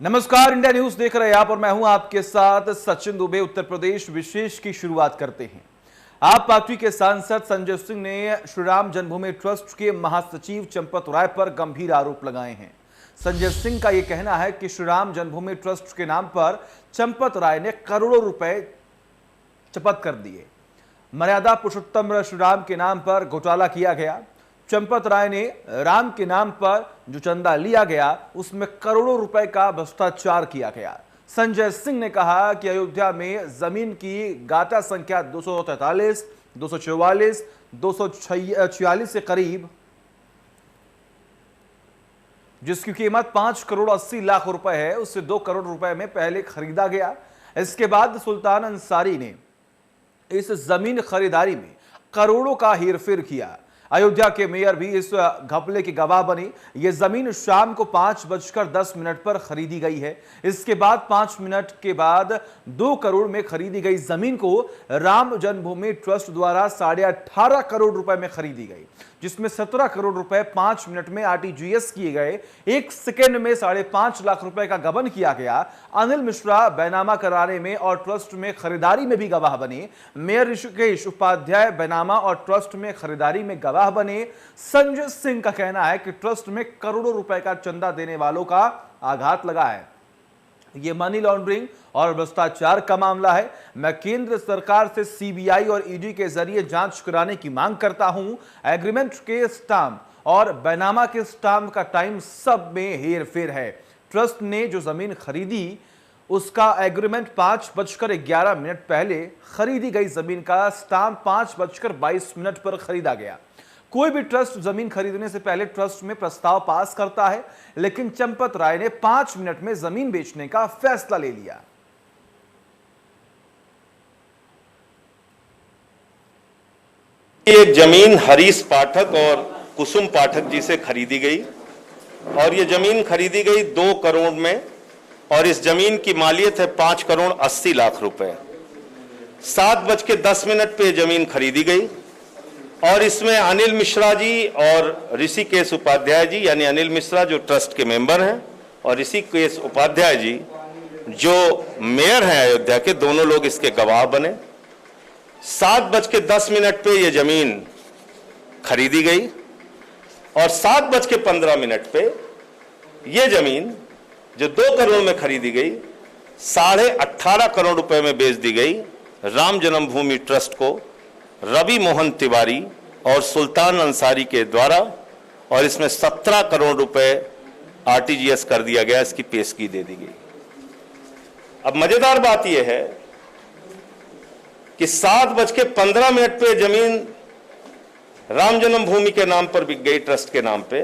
नमस्कार, India news देख रहे हैं आप और मैं हूं आपके साथ सचिन दुबे। उत्तर प्रदेश विशेष की शुरुआत करते हैं। आप पार्टी के सांसद संजय सिंह ने श्री राम जन्मभूमि ट्रस्ट के महासचिव चंपत राय पर गंभीर आरोप लगाए हैं। संजय सिंह का यह कहना है कि श्री राम जन्मभूमि ट्रस्ट के नाम पर चंपत राय ने करोड़ों रुपए चपत कर दिए। मर्यादा पुरुषोत्तम श्री राम के नाम पर घोटाला किया गया। चंपत राय ने राम के नाम पर जो चंदा लिया गया उसमें करोड़ों रुपए का भ्रष्टाचार किया गया। संजय सिंह ने कहा कि अयोध्या में जमीन की गाटा संख्या 243, 244, 246 के करीब, जिसकी कीमत 5 करोड़ 80 लाख रुपए है, उससे 2 करोड़ रुपए में पहले खरीदा गया। इसके बाद सुल्तान अंसारी ने इस जमीन खरीदारी में करोड़ों का हेरफेर किया। अयोध्या के मेयर भी इस घपले के गवाह बने। यह जमीन शाम को 5:10 पर खरीदी गई है। इसके बाद 5 मिनट के बाद 2 करोड़ में खरीदी गई जमीन को राम जन्मभूमि ट्रस्ट द्वारा 18.5 करोड़ रुपए में खरीदी गई, जिसमें 17 करोड़ रुपए 5 मिनट में आरटीजीएस किए गए। 1 सेकेंड में 5.5 लाख रुपए का गबन किया गया। अनिल मिश्रा बैनामा कराने में और ट्रस्ट में खरीदारी में भी गवाह बने। मेयर ऋषिकेश उपाध्याय बैनामा और ट्रस्ट में खरीदारी में गवाह बने। संजय सिंह का कहना है कि ट्रस्ट में करोड़ों रुपए का चंदा देने वालों का आघात लगा है। यह मनी लॉन्ड्रिंग और भ्रष्टाचार का मामला है। मैं केंद्र सरकार से सीबीआई और ईडी के जरिए जांच कराने की मांग करता हूं। एग्रीमेंट के स्टाम्प और बैनामा के स्टाम्प का टाइम सब में हेरफेर है। ट्रस्ट ने जो जमीन खरीदी उसका एग्रीमेंट 5:11 पहले खरीदी गई जमीन का स्टाम्प 5:22 पर खरीदा गया। कोई भी ट्रस्ट जमीन खरीदने से पहले ट्रस्ट में प्रस्ताव पास करता है, लेकिन चंपत राय ने 5 मिनट में जमीन बेचने का फैसला ले लिया। ये जमीन हरीश पाठक और कुसुम पाठक जी से खरीदी गई और ये जमीन खरीदी गई 2 करोड़ में और इस जमीन की मालियत है 5 करोड़ 80 लाख रुपए। 7:10 पे जमीन खरीदी गई और इसमें अनिल मिश्रा जी और ऋषिकेश उपाध्याय जी, यानी अनिल मिश्रा जो ट्रस्ट के मेंबर हैं और ऋषिकेश उपाध्याय जी जो मेयर हैं अयोध्या के, दोनों लोग इसके गवाह बने। 7:10 पे ये जमीन खरीदी गई और 7:15 पे ये जमीन जो 2 करोड़ में खरीदी गई 18.5 करोड़ रुपए में बेच दी गई राम जन्मभूमि ट्रस्ट को रवि मोहन तिवारी और सुल्तान अंसारी के द्वारा, और इसमें 17 करोड़ रुपए आरटीजीएस कर दिया गया। इसकी पेशगी दे दी गई। अब मजेदार बात यह है कि 7:15 पे जमीन राम जन्मभूमि के नाम पर बिक गई, ट्रस्ट के नाम पे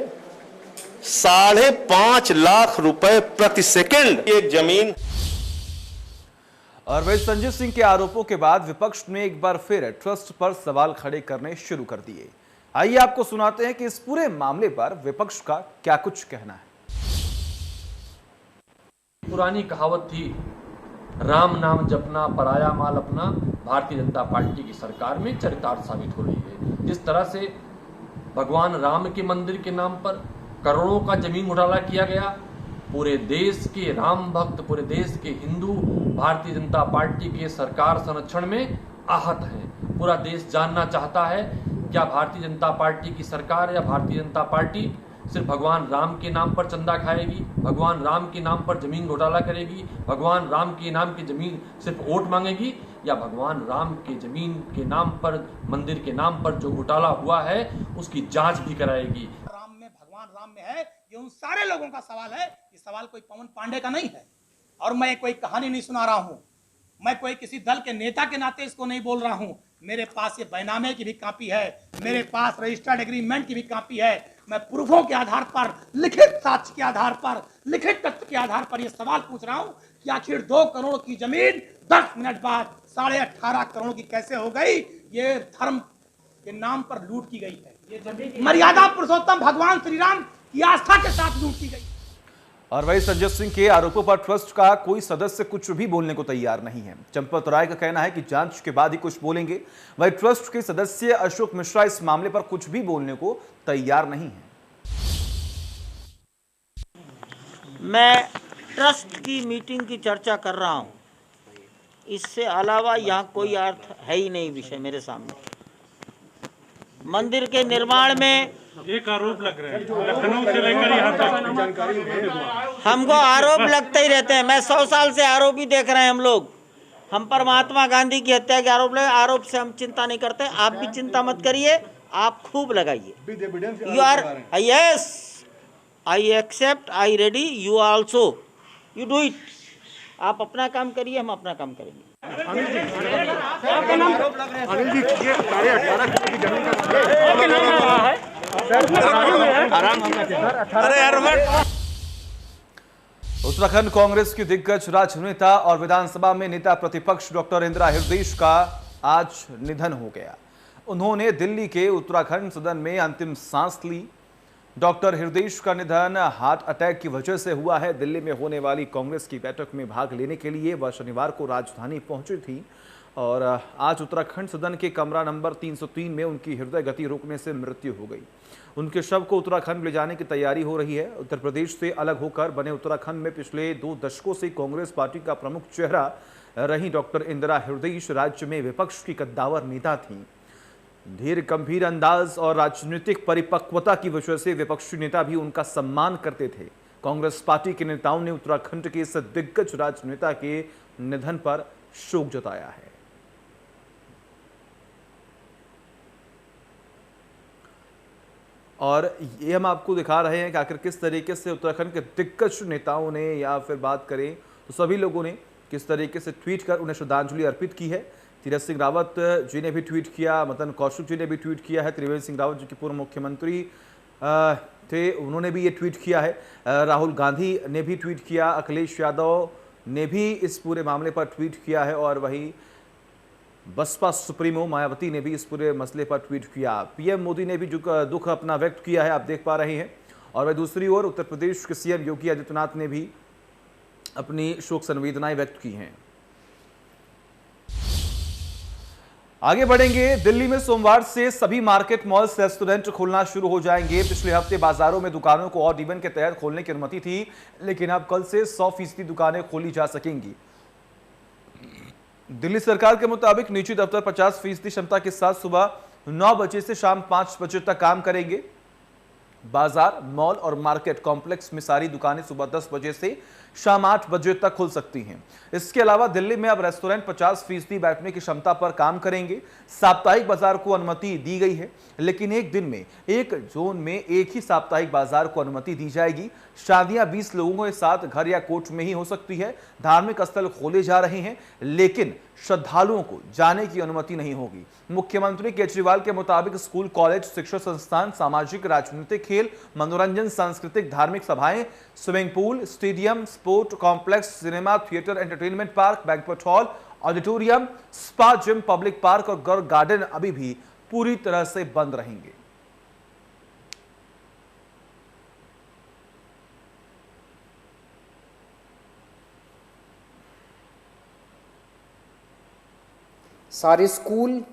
5.5 लाख रुपए प्रति सेकंड एक जमीन। और वही संजय सिंह के आरोपों के बाद विपक्ष ने एक बार फिर ट्रस्ट पर सवाल खड़े करने शुरू कर दिए। आइए आपको सुनाते हैं कि इस पूरे मामले पर विपक्ष का क्या कुछ कहना है। पुरानी कहावत थी, राम नाम जपना पराया माल अपना, भारतीय जनता पार्टी की सरकार में चरितार्थ साबित हो रही है। जिस तरह से भगवान राम के मंदिर के नाम पर करोड़ों का जमीन घोटाला किया गया, पूरे देश के राम भक्त, पूरे देश के हिंदू भारतीय जनता पार्टी के सरकार संरक्षण में आहत हैं। पूरा देश जानना चाहता है क्या भारतीय जनता पार्टी की सरकार या भारतीय जनता पार्टी सिर्फ भगवान राम के नाम पर चंदा खाएगी, भगवान राम के नाम पर जमीन घोटाला करेगी, भगवान राम के नाम की जमीन सिर्फ वोट मांगेगी, या भगवान राम के जमीन के नाम पर, मंदिर के नाम पर जो घोटाला हुआ है उसकी जांच भी कराएगी। भगवान राम में है, ये उन सारे लोगों का सवाल है। ये सवाल कोई पवन पांडे का नहीं है और मैं कोई कहानी नहीं सुना रहा हूं। मैं कोई किसी दल के नेता के नाते इसको नहीं बोल रहा हूं। मेरे पास ये बैनामे की भी कॉपी है, मेरे पास रजिस्टर्ड एग्रीमेंट की भी कॉपी है। मैं प्रूफों के आधार पर, लिखित साक्ष्य के आधार पर, लिखित तथ्य के आधार पर यह सवाल पूछ रहा हूं कि आखिर 2 करोड़ की जमीन 10 मिनट बाद 18.5 करोड़ की कैसे हो गई। ये धर्म के नाम पर लूट की गई है। ये जमीन मर्यादा पुरुषोत्तम भगवान श्री राम की आस्था के साथ लूट की गई। और वही संजय सिंह के आरोपों पर ट्रस्ट का कोई सदस्य कुछ भी बोलने को तैयार नहीं है। चंपत राय का कहना है कि जांच के बाद ही कुछ बोलेंगे। वही ट्रस्ट के सदस्य अशोक मिश्रा इस मामले पर कुछ भी बोलने को तैयार नहीं है। मैं ट्रस्ट की मीटिंग की चर्चा कर रहा हूँ, इससे अलावा यहाँ कोई अर्थ है ही नहीं विषय मेरे सामने। मंदिर के निर्माण में एक आरोप लग रहा है लखनऊ से लेकर यहाँ तक। हमको आरोप लगते ही रहते हैं। मैं 100 साल से आरोप ही देख रहे हैं हम लोग। हम पर महात्मा गांधी की हत्या के आरोप लगे, आरोप से हम चिंता नहीं करते। आप भी चिंता मत करिए, आप खूब लगाइए। You are yes, I accept, I ready, you also, you do it. आप अपना काम करिए, हम अपना काम करेंगे। अनिल जी, ये 18.5 करोड़ की जमीन का उत्तराखंड कांग्रेस की दिग्गज राजनेता और विधानसभा में नेता प्रतिपक्ष डॉक्टर इंदिरा हृदयेश का आज निधन हो गया। उन्होंने दिल्ली के उत्तराखंड सदन में अंतिम सांस ली। डॉक्टर हृदयेश का निधन हार्ट अटैक की वजह से हुआ है। दिल्ली में होने वाली कांग्रेस की बैठक में भाग लेने के लिए वह शनिवार को राजधानी पहुंची थी और आज उत्तराखंड सदन के कमरा नंबर 303 में उनकी हृदय गति रुकने से मृत्यु हो गई। उनके शव को उत्तराखंड ले जाने की तैयारी हो रही है। उत्तर प्रदेश से अलग होकर बने उत्तराखंड में पिछले 2 दशकों से कांग्रेस पार्टी का प्रमुख चेहरा रही डॉक्टर इंदिरा हृदयेश राज्य में विपक्ष की कद्दावर नेता थी। धीर गंभीर अंदाज और राजनीतिक परिपक्वता की वजह से विपक्षी नेता भी उनका सम्मान करते थे। कांग्रेस पार्टी के नेताओं ने उत्तराखंड के इस दिग्गज राजनेता के निधन पर शोक जताया है। और ये हम आपको दिखा रहे हैं कि आखिर किस तरीके से उत्तराखंड के दिग्गज नेताओं ने या फिर बात करें तो सभी लोगों ने किस तरीके से ट्वीट कर उन्हें श्रद्धांजलि अर्पित की है। तीरथ सिंह रावत जी ने भी ट्वीट किया, मदन कौशिक जी ने भी ट्वीट किया है, त्रिवेंद्र सिंह रावत जी के पूर्व मुख्यमंत्री थे, उन्होंने भी ये ट्वीट किया है, राहुल गांधी ने भी ट्वीट किया, अखिलेश यादव ने भी इस पूरे मामले पर ट्वीट किया है और वहीं बसपा सुप्रीमो मायावती ने भी इस पूरे मसले पर ट्वीट किया। पीएम मोदी ने भी दुख अपना व्यक्त किया है, आप देख पा रहे हैं। और वह दूसरी ओर उत्तर प्रदेश के सीएम योगी आदित्यनाथ ने भी अपनी शोक संवेदनाएं व्यक्त की हैं। आगे बढ़ेंगे। दिल्ली में सोमवार से सभी मार्केट मॉल्स रेस्टोरेंट खुलना शुरू हो जाएंगे। पिछले हफ्ते बाजारों में दुकानों को ऑड इवन के तहत खोलने की अनुमति थी, लेकिन अब कल से 100% दुकानें खोली जा सकेंगी। दिल्ली सरकार के मुताबिक निजी दफ्तर 50% क्षमता के साथ सुबह 9 बजे से शाम 5 बजे तक काम करेंगे। बाजार, मॉल और मार्केट कॉम्प्लेक्स में सारी दुकानें सुबह 10 बजे से शाम 8 बजे तक खुल सकती हैं। इसके अलावा दिल्ली में अब रेस्टोरेंट 50% बैठने की क्षमता पर काम करेंगे। साप्ताहिक बाजार को अनुमति दी गई है, लेकिन एक दिन में एक जोन में एक ही साप्ताहिक बाजार को अनुमति दी जाएगी। शादियां 20 लोगों के साथ घर या कोर्ट में ही हो सकती है। धार्मिक स्थल खोले जा रहे हैं, लेकिन श्रद्धालुओं को जाने की अनुमति नहीं होगी। मुख्यमंत्री केजरीवाल के मुताबिक स्कूल, कॉलेज, शिक्षण संस्थान, सामाजिक, राजनीतिक, खेल, मनोरंजन, सांस्कृतिक, धार्मिक सभाएं, swimming pool, stadium, sport complex, cinema, theatre, entertainment park, banquet hall, auditorium, spa, gym, public park और गार्डन अभी भी पूरी तरह से बंद रहेंगे। सारे स्कूल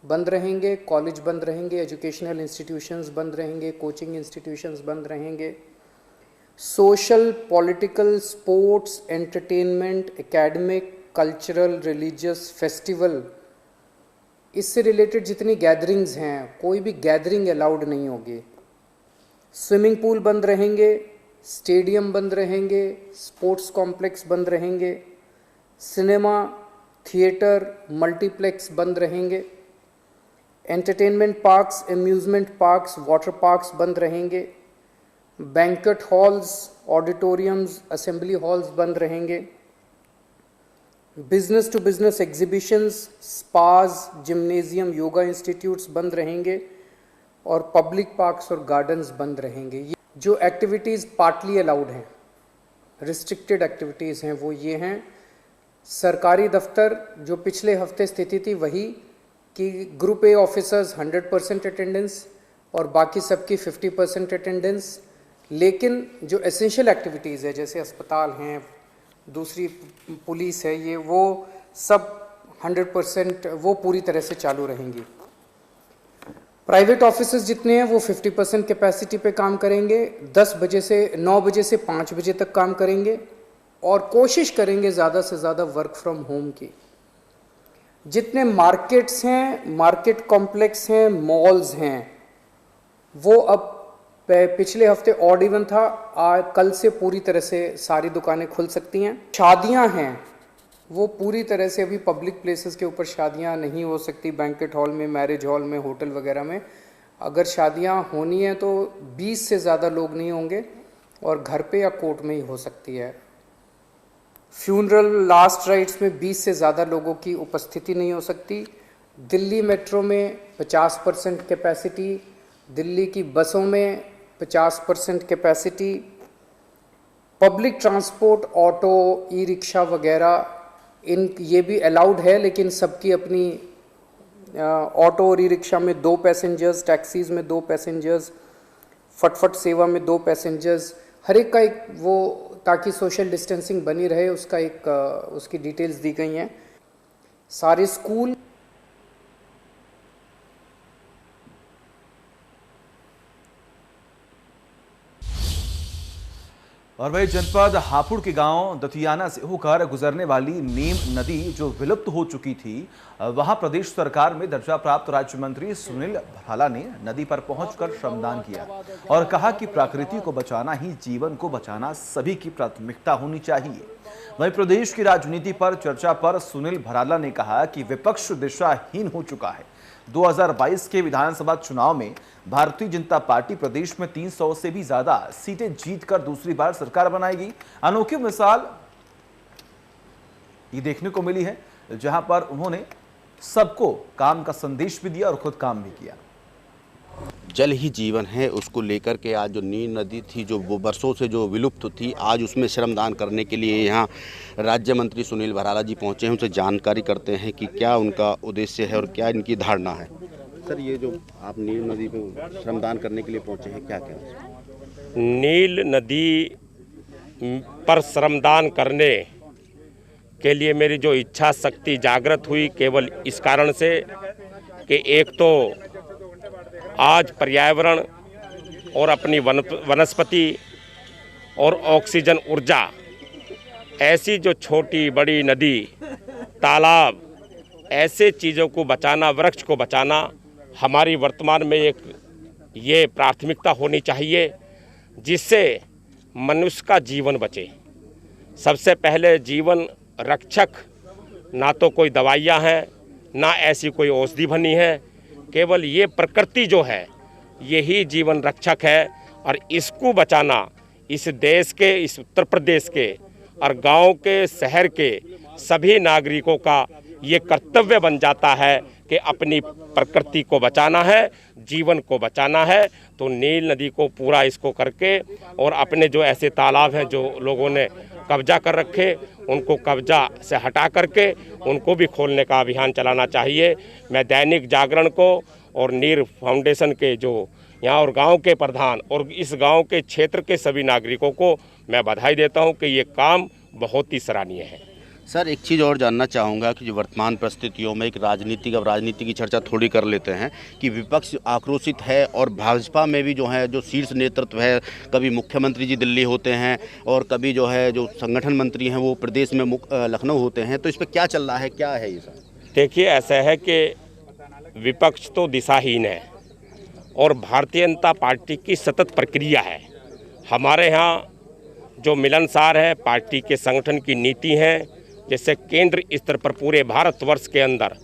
बंद रहेंगे, कॉलेज बंद रहेंगे, एजुकेशनल इंस्टीट्यूशंस बंद रहेंगे, कोचिंग इंस्टीट्यूशंस बंद रहेंगे। Social, political, sports, entertainment, academic, cultural, religious, festival, इससे रिलेटेड जितनी गैदरिंग्स हैं, कोई भी गैदरिंग अलाउड नहीं होगी। स्विमिंग पूल बंद रहेंगे, स्टेडियम बंद रहेंगे, स्पोर्ट्स कॉम्प्लेक्स बंद रहेंगे, सिनेमा, थिएटर, मल्टीप्लेक्स बंद रहेंगे, entertainment parks, amusement parks, water parks बंद रहेंगे, banquet halls, auditoriums, assembly halls बंद रहेंगे, business to business exhibitions, spas, gymnasium, yoga institutes बंद रहेंगे और पब्लिक पार्क्स और गार्डन्स बंद रहेंगे। ये जो एक्टिविटीज़ पार्टली अलाउड हैं, रिस्ट्रिक्टेड एक्टिविटीज़ हैं, वो ये हैं। सरकारी दफ्तर जो पिछले हफ्ते स्थिति थी वही कि ग्रुप ए ऑफिसर्स 100% अटेंडेंस और बाकी सबकी 50% अटेंडेंस, लेकिन जो एसेंशियल एक्टिविटीज़ है जैसे अस्पताल हैं, दूसरी पुलिस है, ये वो सब 100% वो पूरी तरह से चालू रहेंगी। प्राइवेट ऑफिसर्स जितने हैं वो 50% कैपेसिटी पे काम करेंगे, 10 बजे से 9 बजे से 5 बजे तक काम करेंगे। और कोशिश करेंगे ज़्यादा से ज़्यादा वर्क फ्रॉम होम की। जितने मार्केट्स हैं, मार्केट कॉम्प्लेक्स हैं, मॉल्स हैं, वो अब पिछले हफ्ते ऑड इवन था, कल से पूरी तरह से सारी दुकानें खुल सकती हैं। शादियां हैं वो पूरी तरह से, अभी पब्लिक प्लेसेस के ऊपर शादियां नहीं हो सकती, बैंकेट हॉल में, मैरिज हॉल में, होटल वगैरह में। अगर शादियां होनी है तो 20 से ज़्यादा लोग नहीं होंगे और घर पे या कोर्ट में ही हो सकती है। फ्यूनरल लास्ट राइट्स में 20 से ज़्यादा लोगों की उपस्थिति नहीं हो सकती। दिल्ली मेट्रो में 50% कैपेसिटी, दिल्ली की बसों में 50% capacity, public transport, auto, e rickshaw वगैरह ये भी अलाउड है, लेकिन सबकी अपनी, ऑटो और ई रिक्शा में 2 पैसेंजर्स, टैक्सीज़ में 2 पैसेंजर्स, फटफट सेवा में 2 पैसेंजर्स, हर एक का एक वो, ताकि सोशल डिस्टेंसिंग बनी रहे, उसका एक उसकी डिटेल्स दी गई हैं। सारे स्कूल और वही जनपद हापुड़ के गांव दतियाना से होकर गुजरने वाली नीम नदी जो विलुप्त हो चुकी थी, वहां प्रदेश सरकार में दर्जा प्राप्त राज्य मंत्री सुनील भराला ने नदी पर पहुंचकर श्रमदान किया और कहा कि प्रकृति को बचाना ही जीवन को बचाना सभी की प्राथमिकता होनी चाहिए। वहीं प्रदेश की राजनीति पर चर्चा पर सुनील भराला ने कहा कि विपक्ष दिशाहीन हो चुका है। 2022 के विधानसभा चुनाव में भारतीय जनता पार्टी प्रदेश में 300 से भी ज्यादा सीटें जीतकर दूसरी बार सरकार बनाएगी। अनोखी मिसाल ये देखने को मिली है, जहां पर उन्होंने सबको काम का संदेश भी दिया और खुद काम भी किया। जल ही जीवन है, उसको लेकर के आज जो नीम नदी थी, जो वो बरसों से जो विलुप्त थी, आज उसमें श्रमदान करने के लिए यहाँ राज्य मंत्री सुनील भराला जी पहुँचे हैं। उनसे जानकारी करते हैं कि क्या उनका उद्देश्य है और क्या इनकी धारणा है। सर, ये जो आप नील नदी पे श्रमदान करने के लिए पहुँचे हैं, क्या कहना? नील नदी पर श्रमदान करने के लिए मेरी जो इच्छा शक्ति जागृत हुई, केवल इस कारण से कि एक तो आज पर्यावरण और अपनी वनस्पति और ऑक्सीजन ऊर्जा, ऐसी जो छोटी बड़ी नदी, तालाब, ऐसे चीज़ों को बचाना, वृक्ष को बचाना हमारी वर्तमान में एक ये प्राथमिकता होनी चाहिए, जिससे मनुष्य का जीवन बचे। सबसे पहले जीवन रक्षक ना तो कोई दवाइयाँ हैं, ना ऐसी कोई औषधि बनी है, केवल ये प्रकृति जो है यही जीवन रक्षक है। और इसको बचाना इस देश के, इस उत्तर प्रदेश के और गांव के, शहर के सभी नागरिकों का ये कर्तव्य बन जाता है कि अपनी प्रकृति को बचाना है, जीवन को बचाना है। तो नील नदी को पूरा इसको करके और अपने जो ऐसे तालाब हैं जो लोगों ने कब्जा कर रखे, उनको कब्जा से हटा करके उनको भी खोलने का अभियान चलाना चाहिए। मैं दैनिक जागरण को और नीर फाउंडेशन के जो यहाँ और गांव के प्रधान और इस गांव के क्षेत्र के सभी नागरिकों को मैं बधाई देता हूं कि ये काम बहुत ही सराहनीय है। सर, एक चीज़ और जानना चाहूँगा कि जो वर्तमान परिस्थितियों में एक राजनीति की चर्चा थोड़ी कर लेते हैं कि विपक्ष आक्रोशित है और भाजपा में भी जो है जो शीर्ष नेतृत्व है, कभी मुख्यमंत्री जी दिल्ली होते हैं और कभी जो है जो संगठन मंत्री हैं वो प्रदेश में लखनऊ होते हैं, तो इस पर क्या चल रहा है, क्या है ये सर? देखिए, ऐसा है कि विपक्ष तो दिशाहीन है और भारतीय जनता पार्टी की सतत प्रक्रिया है। हमारे यहाँ जो मिलनसार है, पार्टी के संगठन की नीति है, जैसे केंद्र स्तर पर पूरे भारतवर्ष के अंदर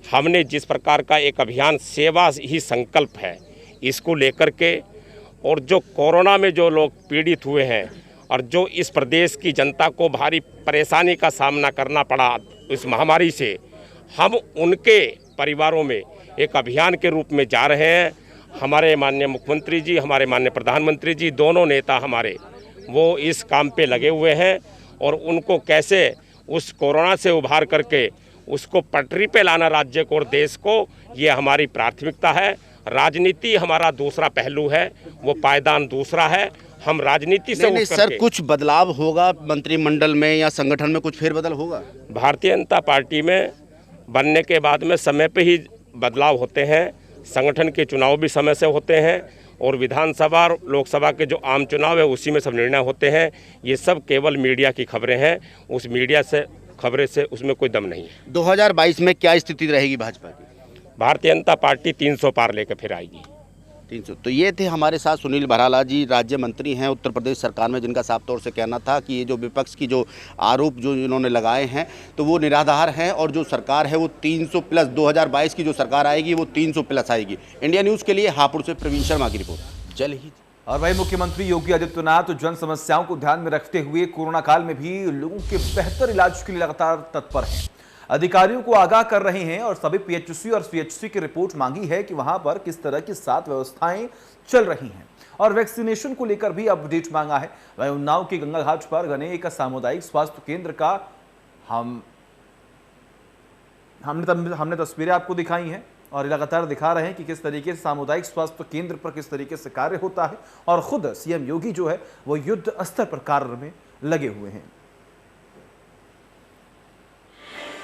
हमने जिस प्रकार का एक अभियान सेवा ही संकल्प है, इसको लेकर के, और जो कोरोना में जो लोग पीड़ित हुए हैं और जो इस प्रदेश की जनता को भारी परेशानी का सामना करना पड़ा इस महामारी से, हम उनके परिवारों में एक अभियान के रूप में जा रहे हैं। हमारे माननीय मुख्यमंत्री जी, हमारे माननीय प्रधानमंत्री जी, दोनों नेता हमारे वो इस काम पे लगे हुए हैं और उनको कैसे उस कोरोना से उभार करके उसको पटरी पे लाना राज्य को और देश को, ये हमारी प्राथमिकता है। राजनीति हमारा दूसरा पहलू है, वो पायदान दूसरा है। हम राजनीति से नहीं सर, कुछ बदलाव होगा मंत्रिमंडल में या संगठन में, कुछ फेरबदल होगा? भारतीय जनता पार्टी में बनने के बाद में समय पे ही बदलाव होते हैं, संगठन के चुनाव भी समय से होते हैं और विधानसभा और लोकसभा के जो आम चुनाव है उसी में सब निर्णय होते हैं। ये सब केवल मीडिया की खबरें हैं, उस मीडिया से खबरें से उसमें कोई दम नहीं है। 2022 में क्या स्थिति रहेगी भाजपा की? भारतीय जनता पार्टी 300 पार लेकर फिर आएगी। 300। तो ये थे हमारे साथ सुनील भराला जी, राज्य मंत्री हैं उत्तर प्रदेश सरकार में, जिनका साफ तौर से कहना था कि ये जो विपक्ष की जो आरोप जो इन्होंने लगाए हैं तो वो निराधार हैं, और जो सरकार है वो 300 प्लस 2022 की जो सरकार आएगी वो 300 प्लस आएगी। इंडिया न्यूज़ के लिए हापुड़ से प्रवीण शर्मा की रिपोर्ट। जल ही। और वही मुख्यमंत्री योगी आदित्यनाथ जन समस्याओं को ध्यान में रखते हुए कोरोना काल में भी लोगों के बेहतर इलाज के लिए लगातार तत्पर हैं। अधिकारियों को आगाह कर रहे हैं और सभी पीएचसी और सीएचसी की रिपोर्ट मांगी है कि वहां पर किस तरह की 7 व्यवस्थाएं चल रही हैं, और वैक्सीनेशन को लेकर भी अपडेट मांगा है। वहीं उन्नाव के गंगा घाट पर बने एक सामुदायिक स्वास्थ्य केंद्र का हमने तस्वीरें आपको दिखाई हैं और लगातार दिखा रहे हैं कि किस तरीके से सामुदायिक स्वास्थ्य केंद्र पर किस तरीके से कार्य होता है, और खुद सीएम योगी जो है वो युद्ध स्तर पर कार्य में लगे हुए हैं।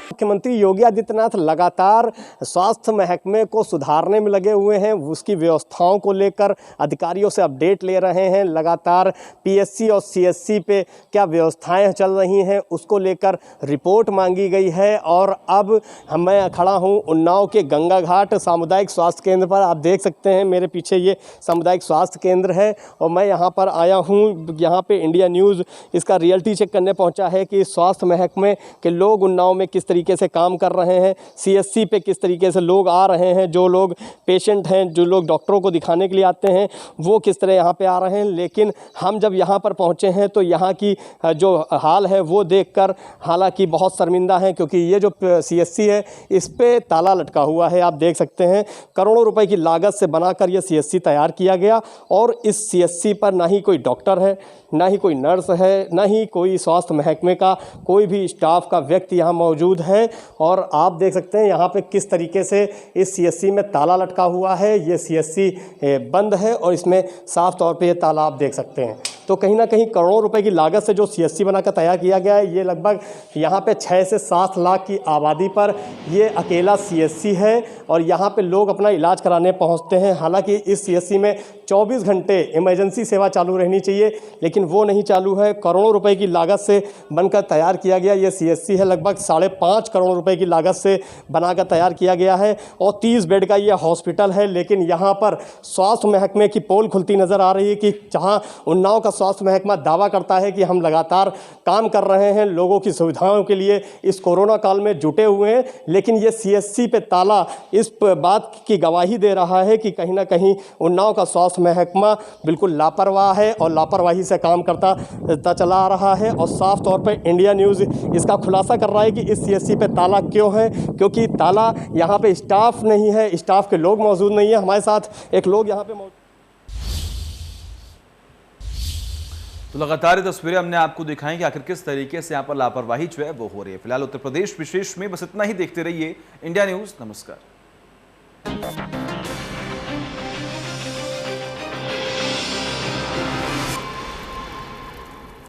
मुख्यमंत्री योगी आदित्यनाथ लगातार स्वास्थ्य महकमे को सुधारने में लगे हुए हैं, उसकी व्यवस्थाओं को लेकर अधिकारियों से अपडेट ले रहे हैं। लगातार पीएचसी और सीएचसी पे क्या व्यवस्थाएं चल रही हैं उसको लेकर रिपोर्ट मांगी गई है। और अब मैं खड़ा हूं उन्नाव के गंगा घाट सामुदायिक स्वास्थ्य केंद्र पर। आप देख सकते हैं मेरे पीछे ये सामुदायिक स्वास्थ्य केंद्र है, और मैं यहाँ पर आया हूँ। यहाँ पे इंडिया न्यूज़ इसका रियलिटी चेक करने पहुँचा है कि स्वास्थ्य महकमे के लोग उन्नाव में किस तरीके से काम कर रहे हैं, सीएचसी पे किस तरीके से लोग आ रहे हैं, जो लोग पेशेंट हैं, जो लोग डॉक्टरों को दिखाने के लिए आते हैं वो किस तरह यहाँ पे आ रहे हैं। लेकिन हम जब यहाँ पर पहुँचे हैं तो यहाँ की जो हाल है वो देखकर हालांकि बहुत शर्मिंदा है, क्योंकि ये जो सीएचसी है इस पे ताला लटका हुआ है। आप देख सकते हैं करोड़ों रुपए की लागत से बनाकर यह सीएचसी तैयार किया गया, और इस सीएचसी पर ना ही कोई डॉक्टर है, ना ही कोई नर्स है, ना ही कोई स्वास्थ्य महकमे का कोई भी स्टाफ का व्यक्ति यहाँ मौजूद है। और आप देख सकते हैं यहाँ पे किस तरीके से इस सीएचसी में ताला लटका हुआ है। ये सीएचसी बंद है और इसमें साफ तौर पे ये ताला आप देख सकते हैं। तो कहीं ना कहीं करोड़ों रुपए की लागत से जो सीएचसी बनाकर तैयार किया गया है, ये लगभग यहाँ पे 6 से 7 लाख की आबादी पर ये अकेला सीएचसी है, और यहाँ पे लोग अपना इलाज कराने पहुँचते हैं। हालांकि इस सीएचसी में 24 घंटे इमरजेंसी सेवा चालू रहनी चाहिए, लेकिन वो नहीं चालू है। करोड़ों रुपए की लागत से बनकर तैयार किया गया ये सीएचसी है, लगभग 5.5 करोड़ रुपए की लागत से बनाकर तैयार किया गया है, और 30 बेड का ये हॉस्पिटल है। लेकिन यहाँ पर स्वास्थ्य महकमे की पोल खुलती नज़र आ रही है कि जहाँ उन्नाव का स्वास्थ्य महकमा दावा करता है कि हम लगातार काम कर रहे हैं, लोगों की सुविधाओं के लिए इस कोरोना काल में जुटे हुए हैं, लेकिन ये सीएचसी पे ताला इस बात की गवाही दे रहा है कि कहीं ना कहीं उन्नाव का स्वास्थ्य महकमा बिल्कुल लापरवाह है और लापरवाही से काम करता चला आ रहा है। और साफ तौर पर इंडिया न्यूज़ इसका खुलासा कर रहा है कि इस सीएचसी पे ताला क्यों है, क्योंकि ताला यहाँ पे स्टाफ नहीं है, स्टाफ के लोग मौजूद नहीं है। हमारे साथ एक लोग यहाँ पे मौजूद। तो लगातार तस्वीरें हमने आपको दिखाई कि आखिर किस तरीके से यहाँ पर लापरवाही जो है वो हो रही है। फिलहाल उत्तर प्रदेश विशेष में बस इतना ही। देखते रहिए इंडिया न्यूज़। नमस्कार।